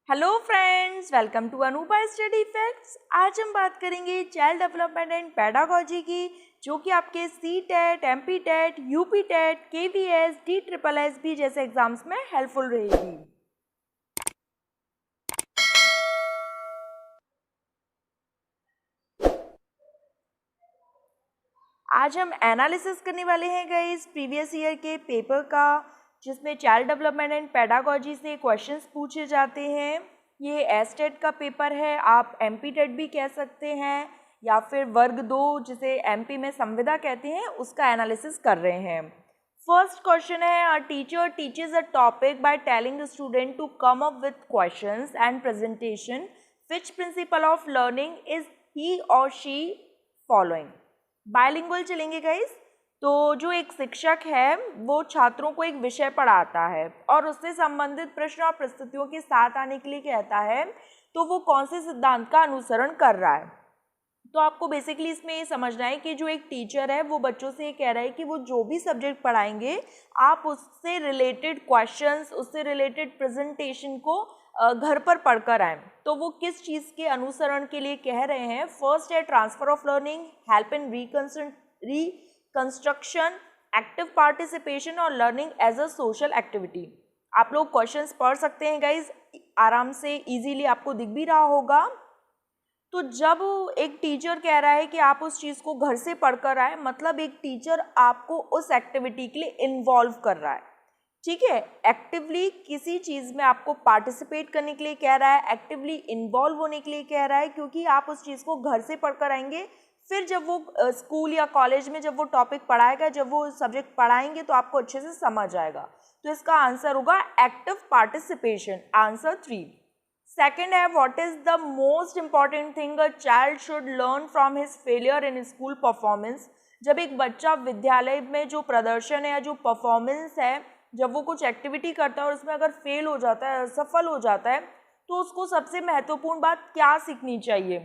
Hello friends, welcome to Anupa study facts. आज हम बात करेंगे चाइल्ड डेवलपमेंट एंड पेडागोजी की, जो कि आपके C TET, M P TET, U P TET, K V S, D triple S B जैसे एग्जाम्स में हेल्पफुल रहेगी। आज हम एनालिसिस करने वाले हैं गाइस प्रीवियस ईयर के पेपर का, जिसमें चाइल्ड डेवलपमेंट एंड पेडागोजी से क्वेश्चंस पूछे जाते हैं। ये एसटेट का पेपर है, आप एमपी टेट भी कह सकते हैं, या फिर वर्ग 2 जिसे एमपी में संविदा कहते हैं, उसका एनालिसिस कर रहे हैं। फर्स्ट क्वेश्चन है, a teacher teaches a topic by telling the student to come up with questions and presentation, which principle of learning is he और शी फॉलोइंग। बायलिंगुअल चलेंगे गाइस। तो जो एक शिक्षक है वो छात्रों को एक विषय पढ़ाता है और उससे संबंधित प्रश्न और प्रस्तुतियों के साथ आने के लिए कहता है, तो वो कौन से सिद्धांत का अनुसरण कर रहा है। तो आपको बेसिकली इसमें ये समझना है कि जो एक टीचर है वो बच्चों से ये कह रहा है कि वो जो भी सब्जेक्ट पढ़ाएंगे आप उससे रिलेटेड क्वेश्चंस, उससे रिलेटेड प्रेजेंटेशन को घर पर पढ़कर आएँ। तो वो किस चीज़ के अनुसरण के लिए कह रहे हैं। फर्स्ट है transfer of learning, help in reconstruction, active participation और learning as a social activity. आप लोग क्वेश्चंस पढ़ सकते हैं गाइज, आराम से इजीली आपको दिख भी रहा होगा। तो जब एक टीचर कह रहा है कि आप उस चीज़ को घर से पढ़कर आए, मतलब एक टीचर आपको उस एक्टिविटी के लिए इन्वॉल्व कर रहा है। ठीक है, एक्टिवली किसी चीज़ में आपको पार्टिसिपेट करने के लिए कह रहा है, एक्टिवली इन्वॉल्व होने के लिए कह रहा है, क्योंकि आप उस चीज़ को घर से पढ़कर आएंगे। फिर जब वो स्कूल या कॉलेज में जब वो टॉपिक पढ़ाएगा, जब वो सब्जेक्ट पढ़ाएंगे, तो आपको अच्छे से समझ आएगा। तो इसका आंसर होगा एक्टिव पार्टिसिपेशन, आंसर 3। सेकेंड है, what is the most important thing a child should learn from his failure in school performance. जब एक बच्चा विद्यालय में जो प्रदर्शन है या जो परफॉर्मेंस है, जब वो कुछ एक्टिविटी करता है और उसमें अगर फेल हो जाता है, असफल हो जाता है, तो उसको सबसे महत्वपूर्ण बात क्या सीखनी चाहिए।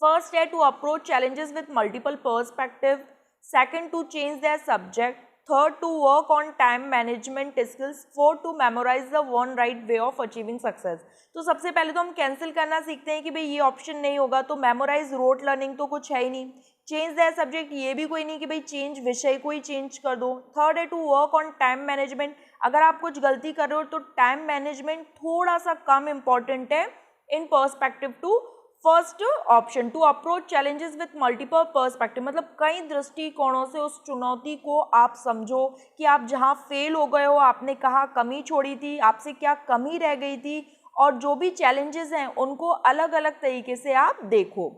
फर्स्ट है to approach challenges with multiple perspective, second to change their subject, third to work on time management skills, fourth to memorise the one right way of achieving success. तो सबसे पहले तो हम कैंसिल करना सीखते हैं कि भाई ये ऑप्शन नहीं होगा, तो मेमोराइज रोट लर्निंग तो कुछ है ही नहीं। चेंज देयर सब्जेक्ट, ये भी कोई नहीं कि भाई चेंज विषय को ही चेंज कर दो। थर्ड है to work on time management, अगर आप कुछ गलती कर रहे हो तो टाइम मैनेजमेंट थोड़ा सा कम इंपॉर्टेंट है in perspective to first option. To approach challenges with multiple perspective, मतलब कई दृष्टिकोणों से उस चुनौती को आप समझो कि आप जहां फेल हो गए हो, आपने कहाँ कमी छोड़ी थी, आपसे क्या कमी रह गई थी, और जो भी चैलेंजेस हैं उनको अलग अलग तरीके से आप देखो।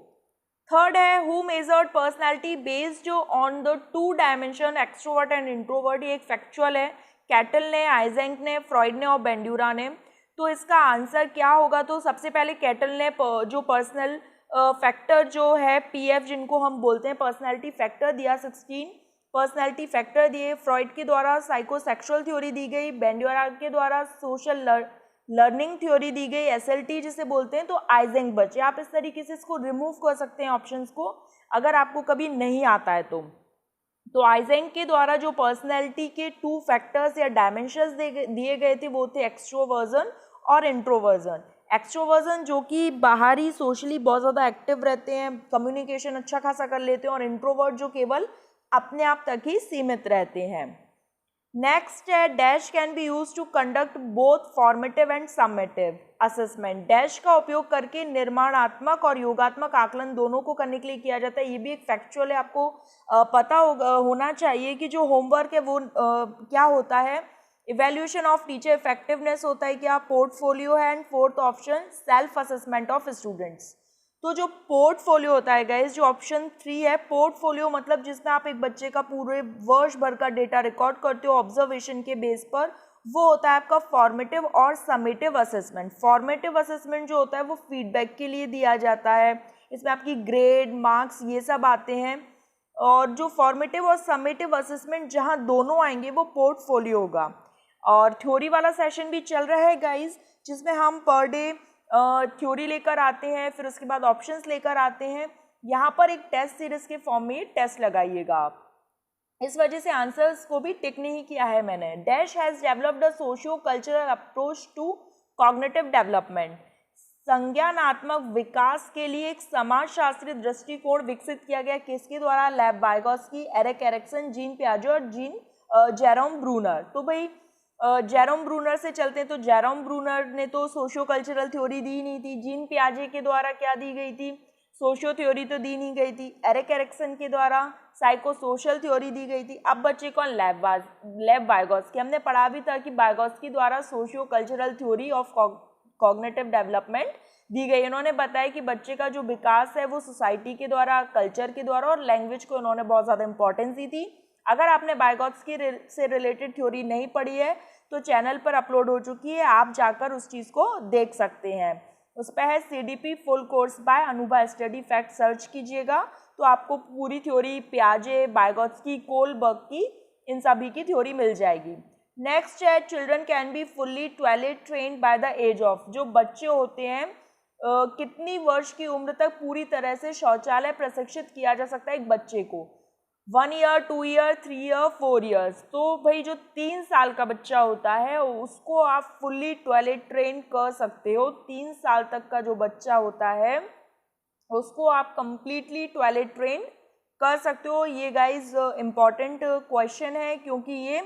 थर्ड है who measured personality based on the 2 dimension extrovert and introvert. ये एक फैक्चुअल है, कैटल ने, आइजेंक ने, फ्रॉइड ने और बेंड्यूरा ने। तो इसका आंसर क्या होगा, तो सबसे पहले कैटल ने जो पर्सनल फैक्टर जो है पीएफ, जिनको हम बोलते हैं पर्सनैलिटी फैक्टर, दिया 16 पर्सनैलिटी फैक्टर दिए। फ्रॉइड के द्वारा साइकोसेक्सुअल थ्योरी दी गई, बेंड्यूरा के द्वारा सोशल लर्निंग थ्योरी दी गई, एसएलटी जिसे बोलते हैं। तो आइजेंक बचे। आप इस तरीके से इसको रिमूव कर सकते हैं ऑप्शंस को, अगर आपको कभी नहीं आता है तो आइजेंक के द्वारा जो पर्सनैलिटी के 2 फैक्टर्स या डायमेंशंस दिए गए थे वो थे एक्सट्रोवर्जन और इंट्रोवर्जन। एक्सट्रोवर्जन जो कि बाहरी सोशली बहुत ज़्यादा एक्टिव रहते हैं, कम्युनिकेशन अच्छा खासा कर लेते हैं, और इंट्रोवर्ट जो केवल अपने आप तक ही सीमित रहते हैं। नेक्स्ट है dash can be use to conduct both formative and summative assessment. Dash का उपयोग करके निर्माणात्मक और योगात्मक आकलन दोनों को करने के लिए किया जाता है। ये भी एक फैक्चुअल है, आपको पता होना चाहिए कि जो होमवर्क है वो क्या होता है। इवेल्यूशन ऑफ टीचर इफेक्टिवनेस होता है क्या, पोर्टफोलियो है, and fourth option self assessment of students. तो जो पोर्टफोलियो होता है गाइस, जो ऑप्शन 3 है, पोर्टफोलियो मतलब जिसमें आप एक बच्चे का पूरे वर्ष भर का डेटा रिकॉर्ड करते हो ऑब्जर्वेशन के बेस पर, वो होता है आपका फॉर्मेटिव और समेटिव असेसमेंट। फॉर्मेटिव असेसमेंट जो होता है वो फीडबैक के लिए दिया जाता है, इसमें आपकी ग्रेड, मार्क्स ये सब आते हैं। और जो फॉर्मेटिव और समेटिव असेसमेंट जहाँ दोनों आएंगे वो पोर्टफोलियो होगा। और थ्योरी वाला सेशन भी चल रहा है गाइज, जिसमें हम पर डे थ्योरी लेकर आते हैं, फिर उसके बाद ऑप्शंस लेकर आते हैं। यहाँ पर एक टेस्ट सीरीज के फॉर्म में टेस्ट लगाइएगा आप, इस वजह से आंसर्स को भी टिक नहीं किया है मैंने। Dash has developed a socio cultural approach to cognitive development, संज्ञानात्मक विकास के लिए एक समाजशास्त्री दृष्टिकोण विकसित किया गया किसके द्वारा? Lev Vygotsky, Erik Erikson, Jean पियाजे और जेरोम ब्रूनर। तो भाई जेरोम ब्रूनर से चलते हैं तो जेरोम ब्रूनर ने तो सोशियो कल्चरल थ्योरी दी नहीं थी। जीन पियाजे के द्वारा क्या दी गई थी? सोशियो थ्योरी तो दी नहीं गई थी। एरिक एरिक्सन के द्वारा साइको सोशल थ्योरी दी गई थी। अब बच्चे कौन? लेव वाइगोत्स्की। हमने पढ़ा भी था कि वाइगोत्स्की द्वारा socio cultural theory of cognitive development दी गई। इन्होंने बताया कि बच्चे का जो विकास है वो सोसाइटी के द्वारा, कल्चर के द्वारा और लैंग्वेज को इन्होंने बहुत ज़्यादा इंपॉर्टेंस दी थी। अगर आपने वाइगोत्स्की से रिलेटेड थ्योरी नहीं पढ़ी है तो चैनल पर अपलोड हो चुकी है, आप जाकर उस चीज़ को देख सकते हैं। उस पर है CDP full course by Anubha study fact, search कीजिएगा तो आपको पूरी थ्योरी पियाजे, वाइगोत्स्की, कोलबर्ग की, इन सभी की थ्योरी मिल जाएगी। नेक्स्ट है children can be fully toilet trained by the age of, जो बच्चे होते हैं कितनी वर्ष की उम्र तक पूरी तरह से शौचालय प्रशिक्षित किया जा सकता है एक बच्चे को? 1 ईयर, 2 ईयर, 3 ईयर, 4 ईयर्स। तो भाई जो 3 साल का बच्चा होता है उसको आप फुल्ली टॉयलेट ट्रेन कर सकते हो। 3 साल तक का जो बच्चा होता है उसको आप कंप्लीटली टॉयलेट ट्रेन कर सकते हो। ये गाइज इम्पॉर्टेंट क्वेश्चन है क्योंकि ये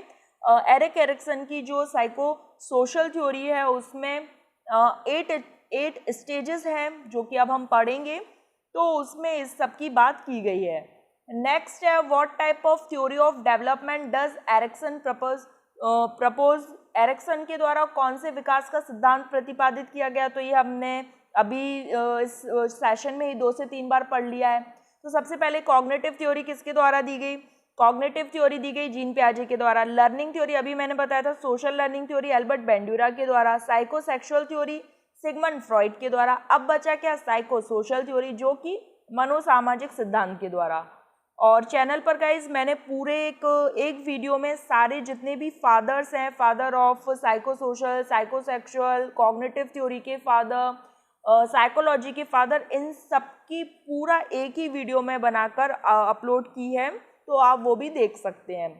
एरिक एरिक्सन की जो साइको सोशल थ्योरी है उसमें 8 स्टेजेस हैं जो कि अब हम पढ़ेंगे, तो उसमें इस सब की बात की गई है। नेक्स्ट है what type of theory of development does Erikson propose, Erikson के द्वारा कौन से विकास का सिद्धांत प्रतिपादित किया गया? तो ये हमने अभी इस सेशन में ही 2 से 3 बार पढ़ लिया है। तो सबसे पहले कॉग्निटिव थ्योरी किसके द्वारा दी गई? कॉग्निटिव थ्योरी दी गई जीन पियाजे के द्वारा। लर्निंग थ्योरी अभी मैंने बताया था, सोशल लर्निंग थ्योरी एल्बर्ट बेंड्यूरा के द्वारा। साइकोसेक्सुअल थ्योरी सिगमंड फ्रॉइड के द्वारा। अब बचा क्या? साइको सोशल थ्योरी जो कि मनोसामाजिक सिद्धांत के द्वारा। और चैनल पर गाइज मैंने पूरे एक वीडियो में सारे जितने भी फादर्स हैं, father of psycho social, psychosexual, cognitive theory के फादर, साइकोलॉजी के फादर, इन सब की पूरा एक ही वीडियो में बनाकर अपलोड की है, तो आप वो भी देख सकते हैं।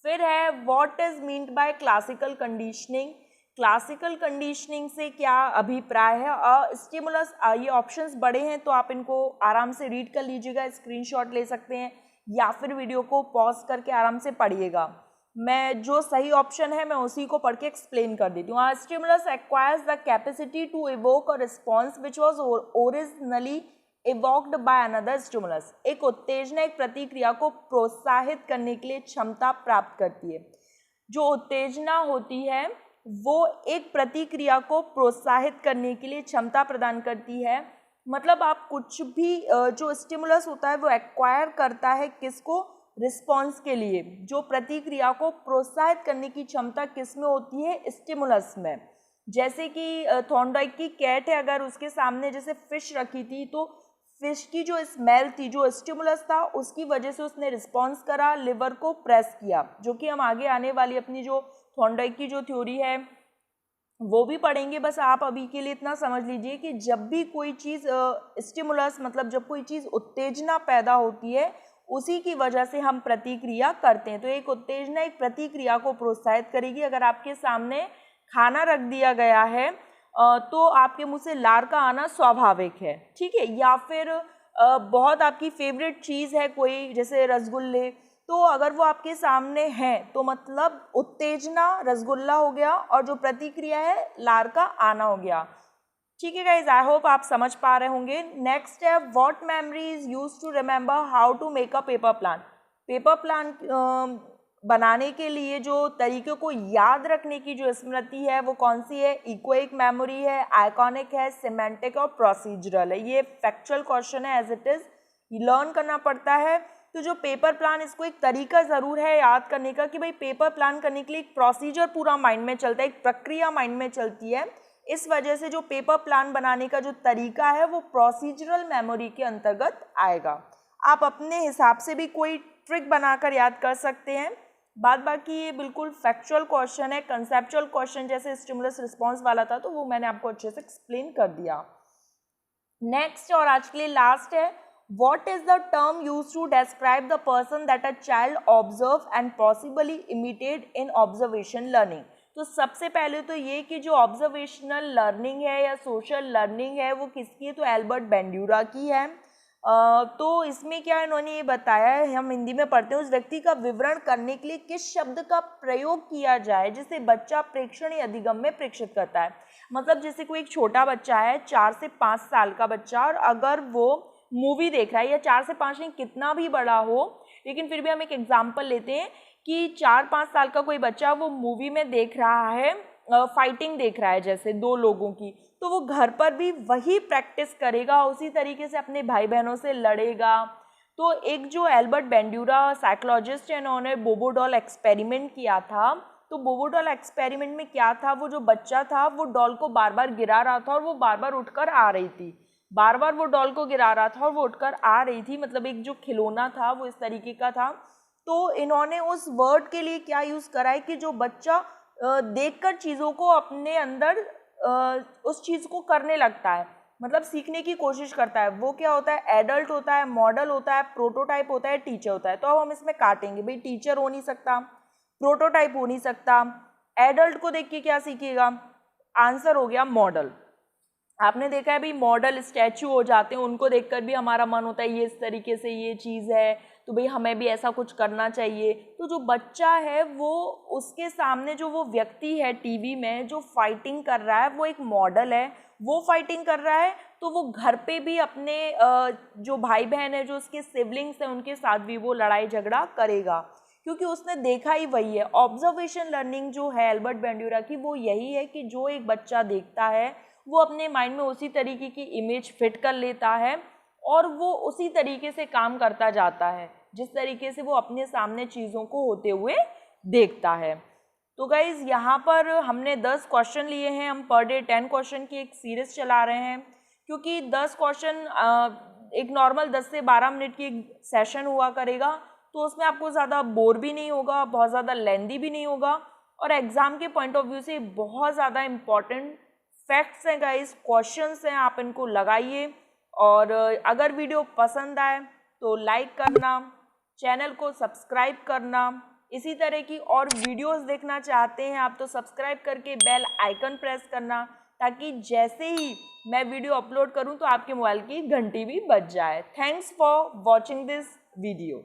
फिर है what is meant by classical conditioning, classical conditioning से क्या अभिप्राय है? स्टिमुलस, ये ऑप्शंस बड़े हैं तो आप इनको आराम से रीड कर लीजिएगा, स्क्रीनशॉट ले सकते हैं या फिर वीडियो को पॉज करके आराम से पढ़िएगा। मैं जो सही ऑप्शन है मैं उसी को पढ़ के एक्सप्लेन कर देती हूँ। Stimulus acquires the capacity to evoke a response which was originally evoked by another stimulus, एक उत्तेजना एक प्रतिक्रिया को प्रोत्साहित करने के लिए क्षमता प्राप्त करती है। जो उत्तेजना होती है वो एक प्रतिक्रिया को प्रोत्साहित करने के लिए क्षमता प्रदान करती है। मतलब आप कुछ भी जो स्टिमुलस होता है वो एक्वायर करता है किसको? रिस्पॉन्स के लिए। जो प्रतिक्रिया को प्रोत्साहित करने की क्षमता किस में होती है? स्टिमुलस में। जैसे कि थॉर्नडाइक की कैट है, अगर उसके सामने जैसे फिश रखी थी तो फिश की जो स्मेल थी, जो स्टिमुलस था, उसकी वजह से उसने रिस्पॉन्स करा, लिवर को प्रेस किया, जो कि हम आगे आने वाली अपनी जो थॉर्नडाइक की जो थ्योरी है वो भी पढ़ेंगे। बस आप अभी के लिए इतना समझ लीजिए कि जब भी कोई चीज़ स्टिमुलस, मतलब जब कोई चीज़ उत्तेजना पैदा होती है उसी की वजह से हम प्रतिक्रिया करते हैं। तो एक उत्तेजना एक प्रतिक्रिया को प्रोत्साहित करेगी। अगर आपके सामने खाना रख दिया गया है तो आपके मुंह से लार का आना स्वाभाविक है, ठीक है। या फिर बहुत आपकी फेवरेट चीज़ है कोई, जैसे रसगुल्ले, तो अगर वो आपके सामने है तो मतलब उत्तेजना रसगुल्ला हो गया और जो प्रतिक्रिया है लार का आना हो गया, ठीक है गाइज। आई होप आप समझ पा रहे होंगे। नेक्स्ट है what memory is use to remember how to make a paper plan. Paper plan बनाने के लिए जो तरीके को याद रखने की जो स्मृति है वो कौन सी है? इकोइक मेमोरी है, आइकॉनिक है, सिमेंटिक और प्रोसीजरल है। ये फैक्चुअल क्वेश्चन है, एज इट इज लर्न करना पड़ता है। तो जो पेपर प्लान, इसको एक तरीका ज़रूर है याद करने का कि भाई पेपर प्लान करने के लिए एक प्रोसीजर पूरा माइंड में चलता है, एक प्रक्रिया माइंड में चलती है। इस वजह से जो पेपर प्लान बनाने का जो तरीका है वो प्रोसीजरल मेमोरी के अंतर्गत आएगा। आप अपने हिसाब से भी कोई ट्रिक बनाकर याद कर सकते हैं। बाद बाकी ये बिल्कुल फैक्चुअल क्वेश्चन है, कंसेप्चुअल क्वेश्चन जैसे स्टिमुलस रिस्पॉन्स वाला था तो वो मैंने आपको अच्छे से एक्सप्लेन कर दिया। नेक्स्ट और आज के लिए लास्ट है what is the term used to describe the person that a child observe and possibly imitate in observation learning। तो सबसे पहले तो ये कि जो ऑब्जर्वेशनल लर्निंग है या सोशल लर्निंग है वो किसकी है, तो एल्बर्ट बेंड्यूरा की है। तो इसमें क्या इन्होंने ये बताया है, हम हिंदी में पढ़ते हैं, उस व्यक्ति का विवरण करने के लिए किस शब्द का प्रयोग किया जाए जिसे बच्चा प्रेक्षण या अधिगम में प्रेक्षित करता है। मतलब जैसे कोई एक छोटा बच्चा है, 4 से 5 साल का बच्चा, और अगर वो मूवी देख रहा है, या 4 से 5 नहीं कितना भी बड़ा हो, लेकिन फिर भी हम एक एग्जाम्पल लेते हैं कि 4-5 साल का कोई बच्चा वो मूवी में देख रहा है, फाइटिंग देख रहा है जैसे 2 लोगों की, तो वो घर पर भी वही प्रैक्टिस करेगा, उसी तरीके से अपने भाई बहनों से लड़ेगा। तो एक जो एल्बर्ट बेंड्यूरा साइकोलॉजिस्ट है, इन्होंने बोबो डॉल एक्सपेरिमेंट किया था। तो बोबो डॉल एक्सपेरिमेंट में क्या था, वो जो बच्चा था वो डॉल को बार बार गिरा रहा था और वो बार बार उठकर आ रही थी, बार बार वो डॉल को गिरा रहा था और वो उठकर आ रही थी, मतलब एक जो खिलौना था वो इस तरीके का था। तो इन्होंने उस वर्ड के लिए क्या यूज़ करा है कि जो बच्चा देखकर चीज़ों को अपने अंदर उस चीज़ को करने लगता है, मतलब सीखने की कोशिश करता है। वो क्या होता है, एडल्ट होता है, मॉडल होता है, प्रोटोटाइप होता है, टीचर होता है। तो अब हम इसमें काटेंगे, भाई टीचर हो नहीं सकता, प्रोटोटाइप हो नहीं सकता, एडल्ट को देख के क्या सीखेगा, आंसर हो गया मॉडल। आपने देखा है भाई मॉडल स्टैचू हो जाते हैं, उनको देखकर भी हमारा मन होता है ये इस तरीके से ये चीज़ है, तो भाई हमें भी ऐसा कुछ करना चाहिए। तो जो बच्चा है वो, उसके सामने जो वो व्यक्ति है टीवी में जो फाइटिंग कर रहा है वो एक मॉडल है, वो फाइटिंग कर रहा है, तो वो घर पे भी अपने जो भाई बहन है, जो उसके सिबलिंग्स हैं, उनके साथ भी वो लड़ाई झगड़ा करेगा, क्योंकि उसने देखा ही वही है। ऑब्जर्वेशन लर्निंग जो है एल्बर्ट बेंड्यूरा की, वो यही है कि जो एक बच्चा देखता है वो अपने माइंड में उसी तरीके की इमेज फिट कर लेता है और वो उसी तरीके से काम करता जाता है जिस तरीके से वो अपने सामने चीज़ों को होते हुए देखता है। तो गाइज़ यहाँ पर हमने 10 क्वेश्चन लिए हैं, हम पर डे 10 क्वेश्चन की एक सीरीज चला रहे हैं, क्योंकि 10 क्वेश्चन एक नॉर्मल 10 से 12 मिनट की एक सेशन हुआ करेगा, तो उसमें आपको ज़्यादा बोर भी नहीं होगा, बहुत ज़्यादा लेंदी भी नहीं होगा, और एग्ज़ाम के पॉइंट ऑफ व्यू से बहुत ज़्यादा इम्पॉर्टेंट फैक्ट्स हैं गाइस, क्वेश्चंस हैं, आप इनको लगाइए। और अगर वीडियो पसंद आए तो लाइक करना, चैनल को सब्सक्राइब करना, इसी तरह की और वीडियोस देखना चाहते हैं आप तो सब्सक्राइब करके बेल आइकन प्रेस करना, ताकि जैसे ही मैं वीडियो अपलोड करूं तो आपके मोबाइल की घंटी भी बज जाए। Thanks for watching this video.